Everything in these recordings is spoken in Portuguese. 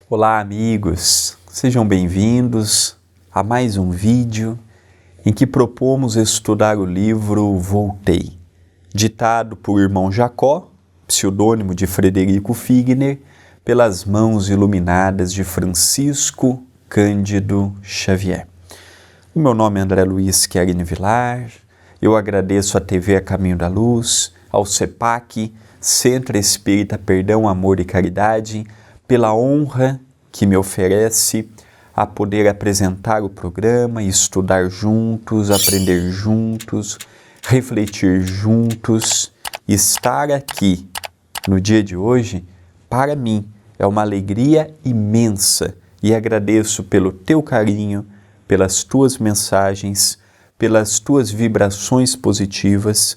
Olá, amigos! Sejam bem-vindos a mais um vídeo em que propomos estudar o livro Voltei, ditado por irmão Jacó, pseudônimo de Frederico Figner, pelas mãos iluminadas de Francisco Cândido Xavier. O meu nome é André Luiz Querini Vilar, eu agradeço à TV A Caminho da Luz, ao CEPAC, Centro Espírita Perdão, Amor e Caridade, pela honra que me oferece a poder apresentar o programa, estudar juntos, aprender juntos, refletir juntos. Estar aqui no dia de hoje, para mim, é uma alegria imensa e agradeço pelo teu carinho, pelas tuas mensagens, pelas tuas vibrações positivas.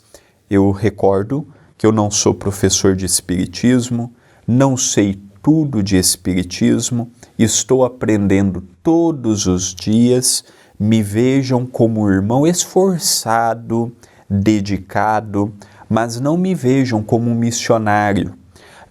Eu recordo que eu não sou professor de espiritismo, não sei tudo de espiritismo, estou aprendendo todos os dias, me vejam como um irmão esforçado, dedicado, mas não me vejam como um missionário,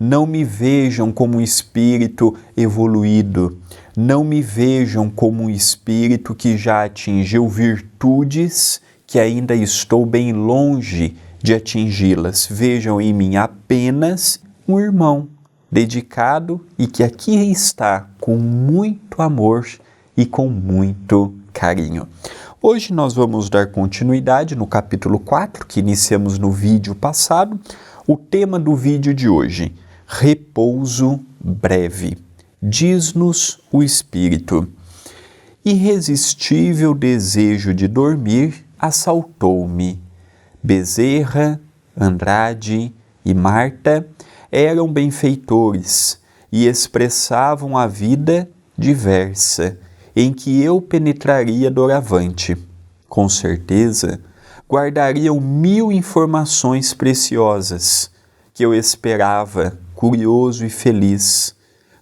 não me vejam como um espírito evoluído, não me vejam como um espírito que já atingiu virtudes que ainda estou bem longe de atingi-las. Vejam em mim apenas um irmão dedicado e que aqui está com muito amor e com muito carinho. Hoje nós vamos dar continuidade no capítulo 4, que iniciamos no vídeo passado. O tema do vídeo de hoje, repouso breve. Diz-nos o Espírito: irresistível desejo de dormir assaltou-me. Bezerra, Andrade e Marta eram benfeitores e expressavam a vida diversa em que eu penetraria doravante. Com certeza, guardariam 1000 informações preciosas que eu esperava, curioso e feliz.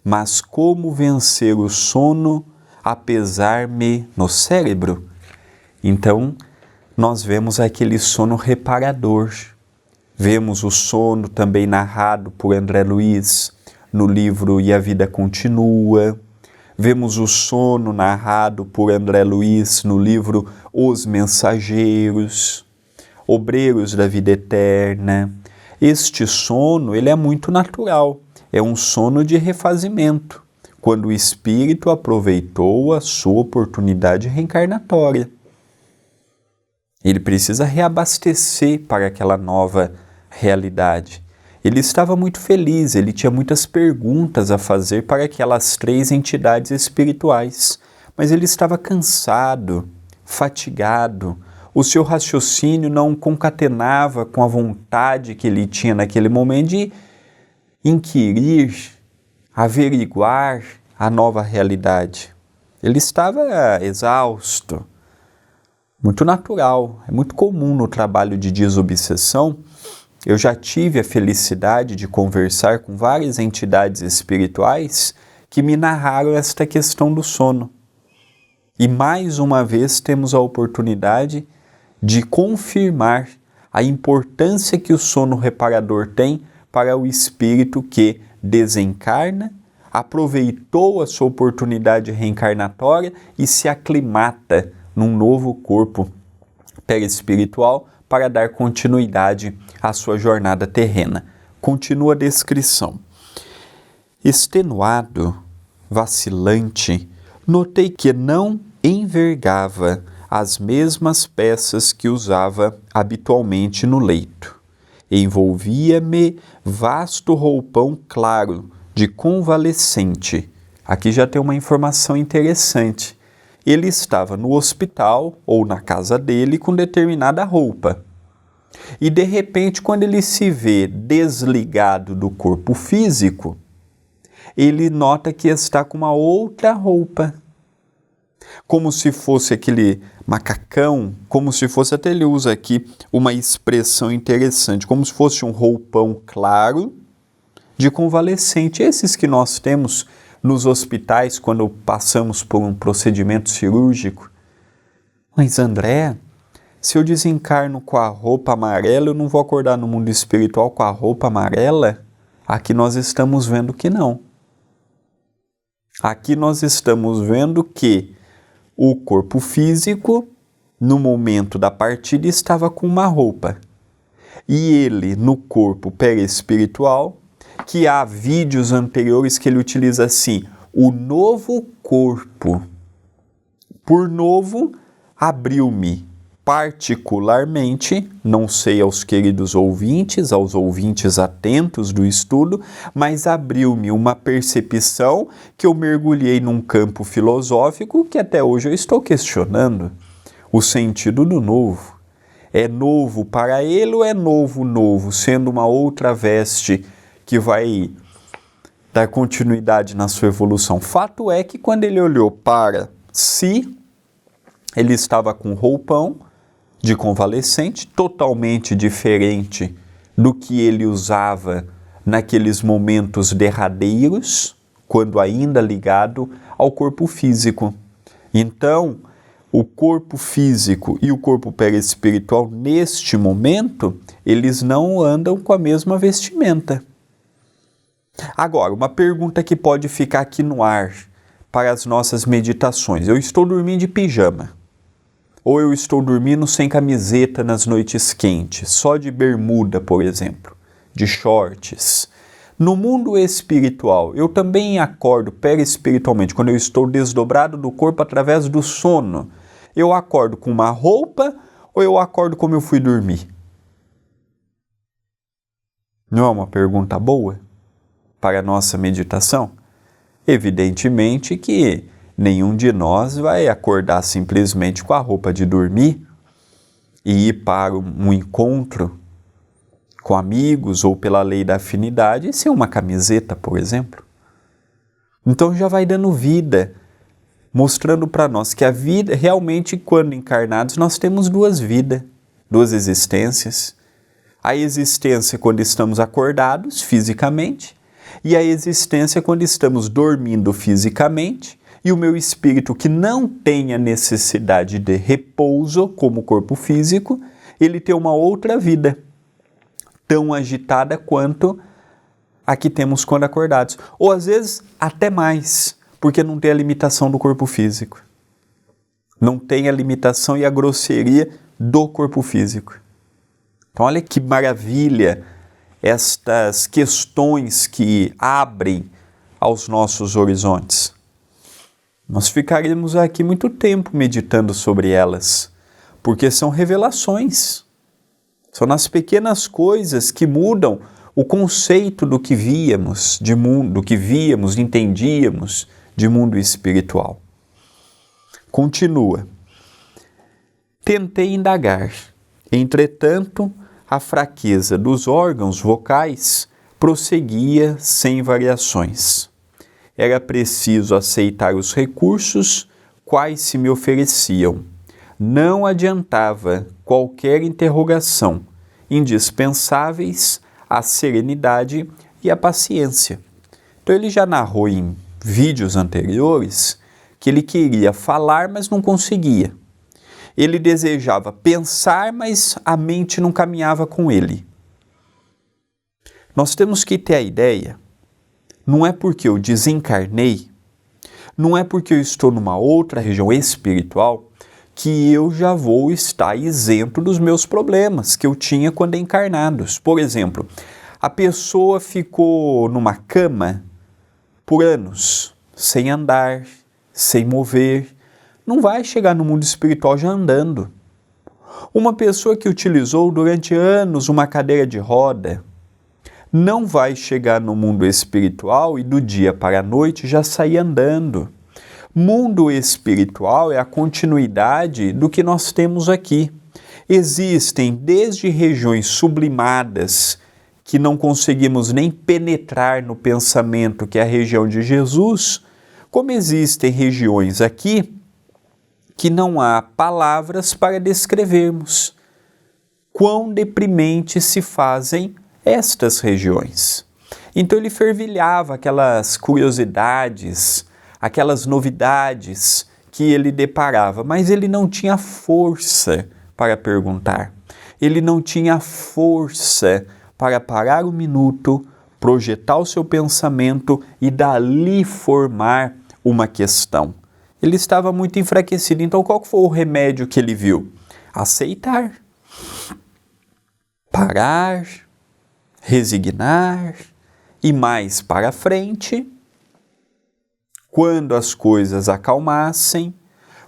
Mas como vencer o sono a pesar-me no cérebro? Então, nós vemos aquele sono reparador. Vemos o sono também narrado por André Luiz no livro E a Vida Continua. Vemos o sono narrado por André Luiz no livro Os Mensageiros, Obreiros da Vida Eterna. Este sono, ele é muito natural, é um sono de refazimento, quando o espírito aproveitou a sua oportunidade reencarnatória. Ele precisa reabastecer para aquela nova realidade. Ele estava muito feliz, ele tinha muitas perguntas a fazer para aquelas 3 entidades espirituais, mas ele estava cansado, fatigado, o seu raciocínio não concatenava com a vontade que ele tinha naquele momento de inquirir, averiguar a nova realidade. Ele estava exausto. Muito natural, é muito comum no trabalho de desobsessão. Eu já tive a felicidade de conversar com várias entidades espirituais que me narraram esta questão do sono. E mais uma vez temos a oportunidade de confirmar a importância que o sono reparador tem para o espírito que desencarna, aproveitou a sua oportunidade reencarnatória e se aclimata num novo corpo perispiritual para dar continuidade à sua jornada terrena. Continua a descrição. Extenuado, vacilante, notei que não envergava as mesmas peças que usava habitualmente no leito. Envolvia-me vasto roupão claro, de convalescente. Aqui já tem uma informação interessante. Ele estava no hospital ou na casa dele com determinada roupa. E de repente, quando ele se vê desligado do corpo físico, ele nota que está com uma outra roupa. Como se fosse aquele macacão, como se fosse, até ele usa aqui uma expressão interessante, como se fosse um roupão claro de convalescente. Esses que nós temos nos hospitais quando passamos por um procedimento cirúrgico. Mas André, se eu desencarno com a roupa amarela, eu não vou acordar no mundo espiritual com a roupa amarela? Aqui nós estamos vendo que não. Aqui nós estamos vendo que o corpo físico, no momento da partida, estava com uma roupa. E ele, no corpo perispiritual, que há vídeos anteriores que ele utiliza assim, o novo corpo. Por novo, abriu-me particularmente, não sei aos queridos ouvintes, aos ouvintes atentos do estudo, mas abriu-me uma percepção que eu mergulhei num campo filosófico que até hoje eu estou questionando o sentido do novo. É novo para ele ou é novo, sendo uma outra veste que vai dar continuidade na sua evolução? Fato é que quando ele olhou para si, ele estava com roupão de convalescente, totalmente diferente do que ele usava naqueles momentos derradeiros, quando ainda ligado ao corpo físico. Então, o corpo físico e o corpo perispiritual, neste momento, eles não andam com a mesma vestimenta. Agora, uma pergunta que pode ficar aqui no ar para as nossas meditações. Eu estou dormindo de pijama. Ou eu estou dormindo sem camiseta nas noites quentes, só de bermuda, por exemplo, de shorts. No mundo espiritual, eu também acordo perispiritualmente, quando eu estou desdobrado do corpo através do sono. Eu acordo com uma roupa ou eu acordo como eu fui dormir? Não é uma pergunta boa para a nossa meditação? Evidentemente que nenhum de nós vai acordar simplesmente com a roupa de dormir e ir para um encontro com amigos ou pela lei da afinidade sem uma camiseta, por exemplo. Então já vai dando vida, mostrando para nós que a vida, realmente, quando encarnados, nós temos duas vidas, duas existências. A existência quando estamos acordados fisicamente e a existência quando estamos dormindo fisicamente. E o meu espírito, que não tem a necessidade de repouso como o corpo físico, ele tem uma outra vida, tão agitada quanto a que temos quando acordados. Ou às vezes até mais, porque não tem a limitação do corpo físico. Não tem a limitação e a grosseria do corpo físico. Então olha que maravilha estas questões que abrem aos nossos horizontes. Nós ficaremos aqui muito tempo meditando sobre elas, porque são revelações. São nas pequenas coisas que mudam o conceito do que víamos de mundo, do que víamos, entendíamos de mundo espiritual. Continua. Tentei indagar. Entretanto, a fraqueza dos órgãos vocais prosseguia sem variações. Era preciso aceitar os recursos quais se me ofereciam. Não adiantava qualquer interrogação, indispensáveis a serenidade e a paciência. Então ele já narrou em vídeos anteriores que ele queria falar, mas não conseguia. Ele desejava pensar, mas a mente não caminhava com ele. Nós temos que ter a ideia, não é porque eu desencarnei, não é porque eu estou numa outra região espiritual, que eu já vou estar isento dos meus problemas que eu tinha quando encarnados. Por exemplo, a pessoa ficou numa cama por anos, sem andar, sem mover, não vai chegar no mundo espiritual já andando. Uma pessoa que utilizou durante anos uma cadeira de roda, não vai chegar no mundo espiritual e do dia para a noite já sair andando. Mundo espiritual é a continuidade do que nós temos aqui. Existem desde regiões sublimadas que não conseguimos nem penetrar no pensamento, que é a região de Jesus, como existem regiões aqui que não há palavras para descrevermos. Quão deprimente se fazem estas regiões. Então ele fervilhava aquelas curiosidades, aquelas novidades que ele deparava, mas ele não tinha força para perguntar. Ele não tinha força para parar um minuto, projetar o seu pensamento e dali formar uma questão. Ele estava muito enfraquecido, então qual foi o remédio que ele viu? Aceitar. Parar, resignar e mais para frente, quando as coisas acalmassem,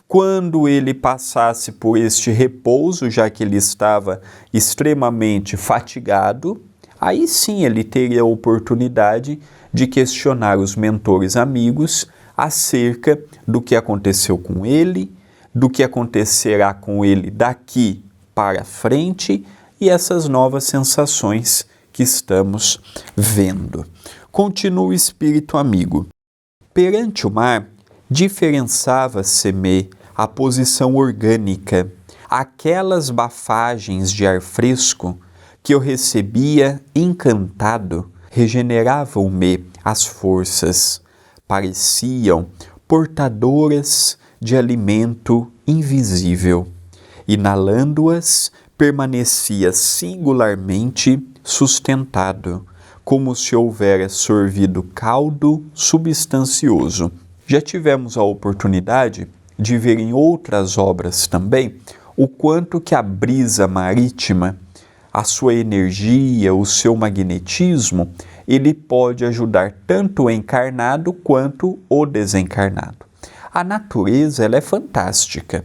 quando ele passasse por este repouso, já que ele estava extremamente fatigado, aí sim ele teria a oportunidade de questionar os mentores amigos acerca do que aconteceu com ele, do que acontecerá com ele daqui para frente e essas novas sensações que estamos vendo. Continua o espírito amigo. Perante o mar, diferençava-se-me a posição orgânica, aquelas bafagens de ar fresco que eu recebia encantado, regeneravam-me as forças, pareciam portadoras de alimento invisível. Inalando-as, permanecia singularmente sustentado, como se houvera sorvido caldo substancioso. Já tivemos a oportunidade de ver em outras obras também o quanto que a brisa marítima, a sua energia, o seu magnetismo, ele pode ajudar tanto o encarnado quanto o desencarnado. A natureza, ela é fantástica.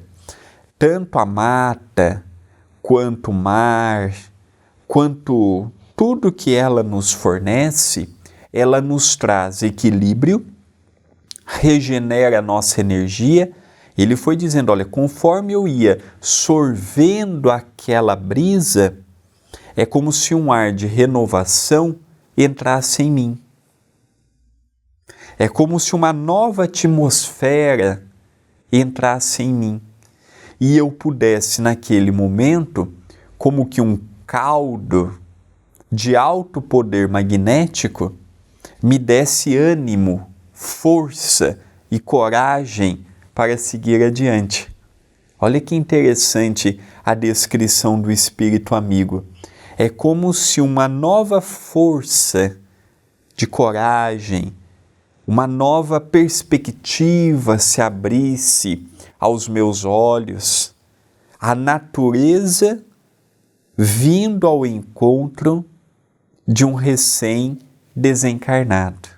Tanto a mata, quanto o mar, quanto tudo que ela nos fornece, ela nos traz equilíbrio, regenera a nossa energia. Ele foi dizendo, olha, conforme eu ia sorvendo aquela brisa, é como se um ar de renovação entrasse em mim. É como se uma nova atmosfera entrasse em mim. E eu pudesse, naquele momento, como que um caldo de alto poder magnético, me desse ânimo, força e coragem para seguir adiante. Olha que interessante a descrição do espírito amigo. É como se uma nova força de coragem, uma nova perspectiva se abrisse aos meus olhos, a natureza vindo ao encontro de um recém-desencarnado.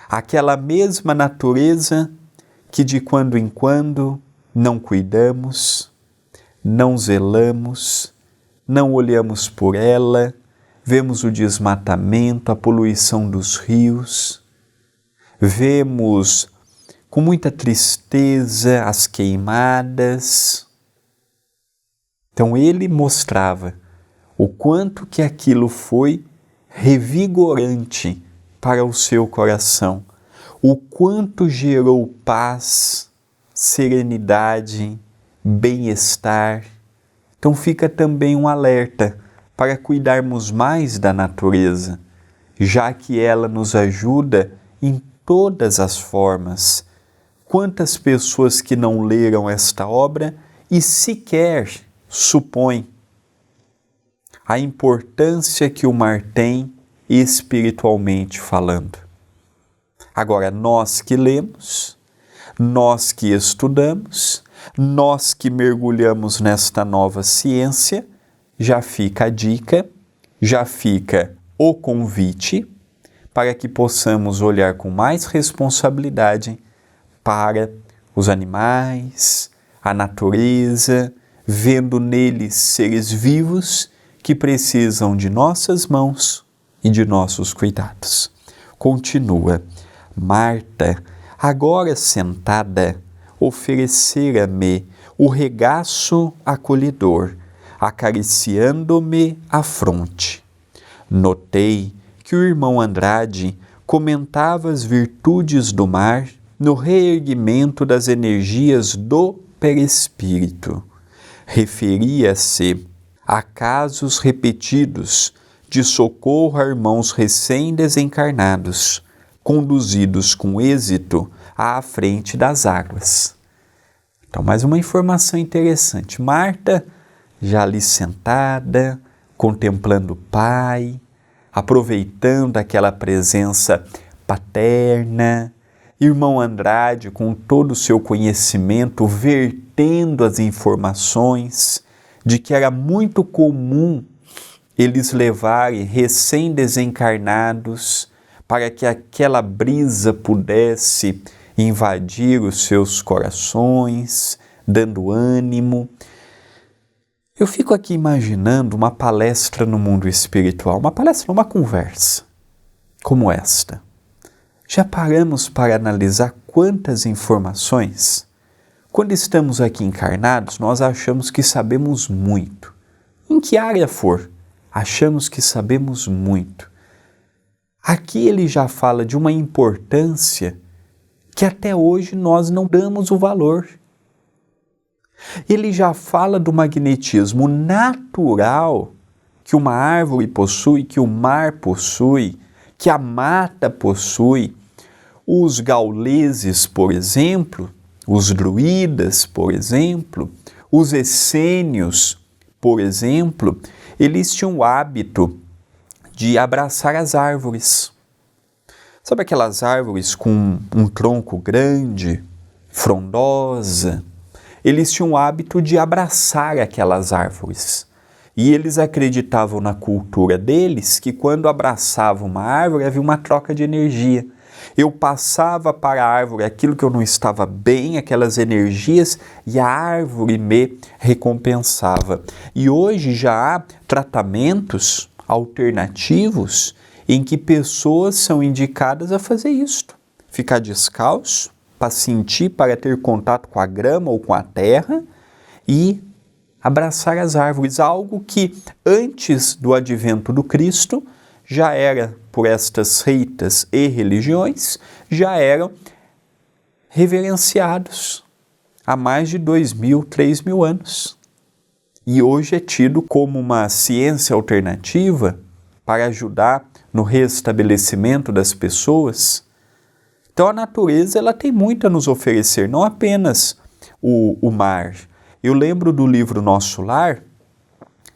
Aquela mesma natureza que de quando em quando não cuidamos, não zelamos, não olhamos por ela, vemos o desmatamento, a poluição dos rios, vemos com muita tristeza as queimadas. Então ele mostrava o quanto que aquilo foi revigorante para o seu coração, o quanto gerou paz, serenidade, bem-estar. Então fica também um alerta para cuidarmos mais da natureza, já que ela nos ajuda em todas as formas. Quantas pessoas que não leram esta obra e sequer supõem a importância que o mar tem espiritualmente falando. Agora, nós que lemos, nós que estudamos, nós que mergulhamos nesta nova ciência, já fica a dica, já fica o convite para que possamos olhar com mais responsabilidade para os animais, a natureza, vendo neles seres vivos que precisam de nossas mãos e de nossos cuidados. Continua. Marta, agora sentada, oferecera-me o regaço acolhedor, acariciando-me a fronte. Notei que o irmão Andrade comentava as virtudes do mar no reerguimento das energias do perispírito. Referia-se a casos repetidos de socorro a irmãos recém-desencarnados, conduzidos com êxito à frente das águas. Então, mais uma informação interessante. Marta, já ali sentada, contemplando o Pai, aproveitando aquela presença paterna, irmão Andrade, com todo o seu conhecimento, vertendo as informações de que era muito comum eles levarem recém-desencarnados para que aquela brisa pudesse invadir os seus corações, dando ânimo. Eu fico aqui imaginando uma palestra no mundo espiritual, uma conversa como esta. Já paramos para analisar quantas informações? Quando estamos aqui encarnados, nós achamos que sabemos muito. Em que área for, achamos que sabemos muito. Aqui ele já fala de uma importância que até hoje nós não damos o valor. Ele já fala do magnetismo natural que uma árvore possui, que o mar possui, que a mata possui. Os gauleses, por exemplo, os druidas, por exemplo, os essênios, por exemplo, eles tinham o hábito de abraçar as árvores. Sabe aquelas árvores com um tronco grande, frondosa? Eles tinham o hábito de abraçar aquelas árvores. E eles acreditavam na cultura deles que quando abraçavam uma árvore havia uma troca de energia. Eu passava para a árvore aquilo que eu não estava bem, aquelas energias, e a árvore me recompensava. E hoje já há tratamentos alternativos em que pessoas são indicadas a fazer isto. Ficar descalço, para sentir, para ter contato com a grama ou com a terra e abraçar as árvores, algo que antes do advento do Cristo já era, por estas seitas e religiões, já eram reverenciados há mais de 2.000, 3.000 anos. E hoje é tido como uma ciência alternativa para ajudar no restabelecimento das pessoas. Então a natureza ela tem muito a nos oferecer, não apenas o mar. Eu lembro do livro Nosso Lar,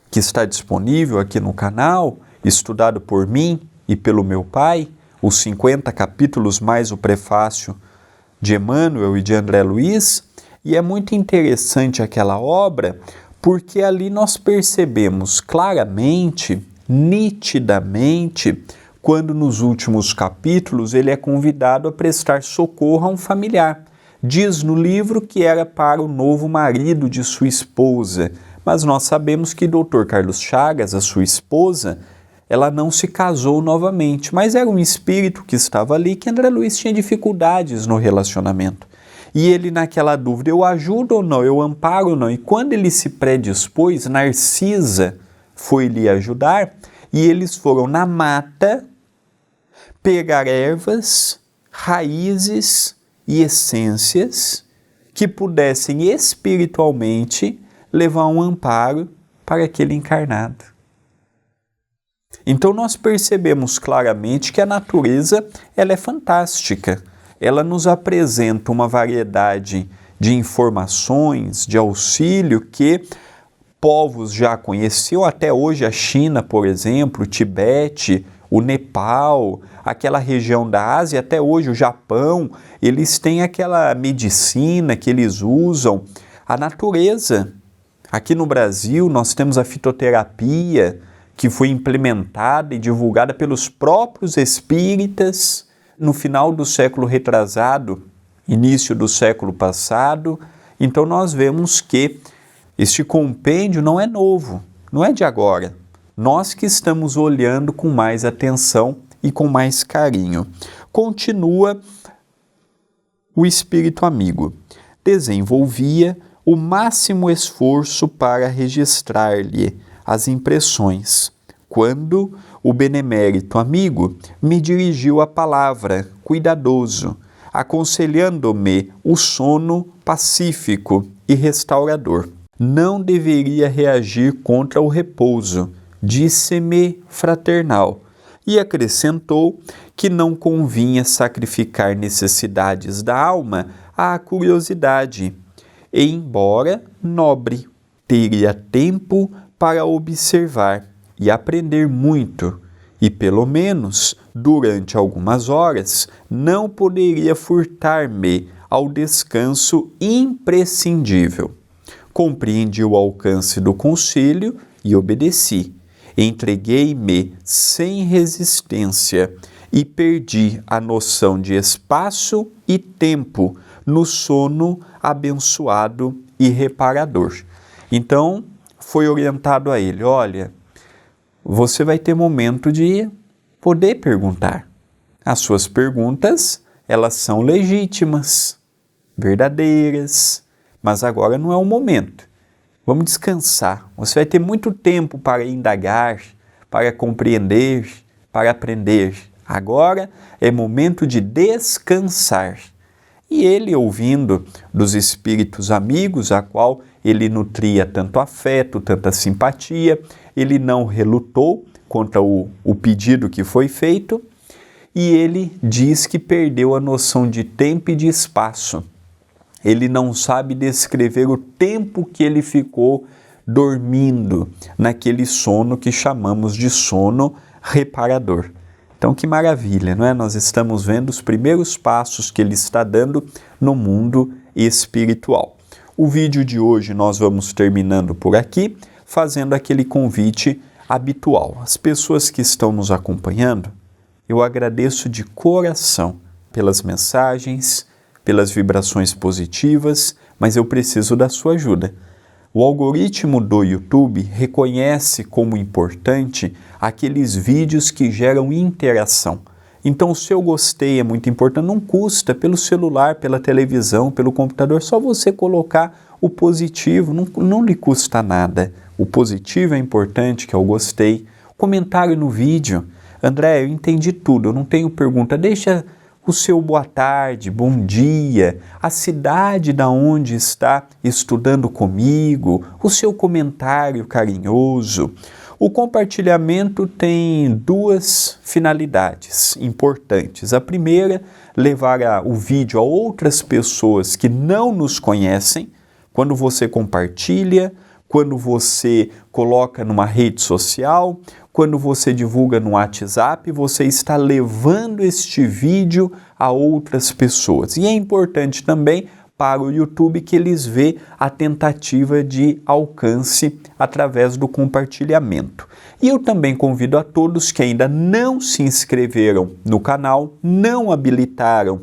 que está disponível aqui no canal, estudado por mim e pelo meu pai, os 50 capítulos mais o prefácio de Emmanuel e de André Luiz, e é muito interessante aquela obra, porque ali nós percebemos claramente, nitidamente, quando nos últimos capítulos ele é convidado a prestar socorro a um familiar. Diz no livro que era para o novo marido de sua esposa, mas nós sabemos que Dr. Carlos Chagas, a sua esposa, ela não se casou novamente, mas era um espírito que estava ali que André Luiz tinha dificuldades no relacionamento. E ele naquela dúvida, eu ajudo ou não, eu amparo ou não? E quando ele se predispôs, Narcisa foi lhe ajudar e eles foram na mata pegar ervas, raízes e essências que pudessem espiritualmente levar um amparo para aquele encarnado. Então nós percebemos claramente que a natureza ela é fantástica. Ela nos apresenta uma variedade de informações, de auxílio que povos já conheciam, até hoje a China, por exemplo, o Tibete, o Nepal, aquela região da Ásia, até hoje o Japão, eles têm aquela medicina que eles usam, a natureza. Aqui no Brasil nós temos a fitoterapia, que foi implementada e divulgada pelos próprios espíritas no final do século retrasado, início do século passado. Então nós vemos que este compêndio não é novo, não é de agora. Nós que estamos olhando com mais atenção e com mais carinho. Continua o espírito amigo. Desenvolvia o máximo esforço para registrar-lhe as impressões, quando o benemérito amigo me dirigiu a palavra, cuidadoso, aconselhando-me o sono pacífico e restaurador. Não deveria reagir contra o repouso, disse-me fraternal, e acrescentou que não convinha sacrificar necessidades da alma à curiosidade, embora nobre. Teria tempo para observar e aprender muito, e pelo menos, durante algumas horas, não poderia furtar-me ao descanso imprescindível. Compreendi o alcance do conselho e obedeci. Entreguei-me sem resistência e perdi a noção de espaço e tempo no sono abençoado e reparador. Então, foi orientado a ele, olha, você vai ter momento de poder perguntar. As suas perguntas, elas são legítimas, verdadeiras, mas agora não é o momento. Vamos descansar. Você vai ter muito tempo para indagar, para compreender, para aprender. Agora é momento de descansar. E ele, ouvindo dos espíritos amigos, a qual ele nutria tanto afeto, tanta simpatia, ele não relutou contra o pedido que foi feito, e ele diz que perdeu a noção de tempo e de espaço. Ele não sabe descrever o tempo que ele ficou dormindo naquele sono que chamamos de sono reparador. Então, que maravilha, não é? Nós estamos vendo os primeiros passos que ele está dando no mundo espiritual. O vídeo de hoje nós vamos terminando por aqui, fazendo aquele convite habitual. As pessoas que estão nos acompanhando, eu agradeço de coração pelas mensagens, pelas vibrações positivas, mas eu preciso da sua ajuda. O algoritmo do YouTube reconhece como importante aqueles vídeos que geram interação. Então, o seu gostei é muito importante, não custa, pelo celular, pela televisão, pelo computador, só você colocar o positivo, não lhe custa nada. O positivo é importante, que é o gostei. Comentário no vídeo. André, eu entendi tudo, eu não tenho pergunta, deixa o seu boa tarde, bom dia, a cidade da onde está estudando comigo, o seu comentário carinhoso. O compartilhamento tem duas finalidades importantes. A primeira, levar o vídeo a outras pessoas que não nos conhecem. Quando você compartilha, quando você coloca numa rede social, quando você divulga no WhatsApp, você está levando este vídeo a outras pessoas. E é importante também para o YouTube que eles vejam a tentativa de alcance através do compartilhamento. E eu também convido a todos que ainda não se inscreveram no canal, não habilitaram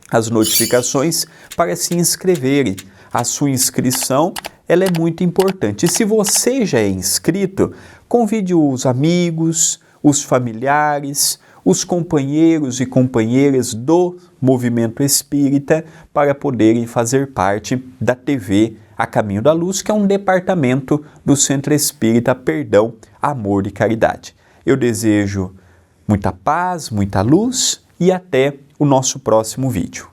as notificações para se inscreverem. A sua inscrição, ela é muito importante. E se você já é inscrito, convide os amigos, os familiares, os companheiros e companheiras do movimento espírita para poderem fazer parte da TV A Caminho da Luz, que é um departamento do Centro Espírita Perdão, Amor e Caridade. Eu desejo muita paz, muita luz e até o nosso próximo vídeo.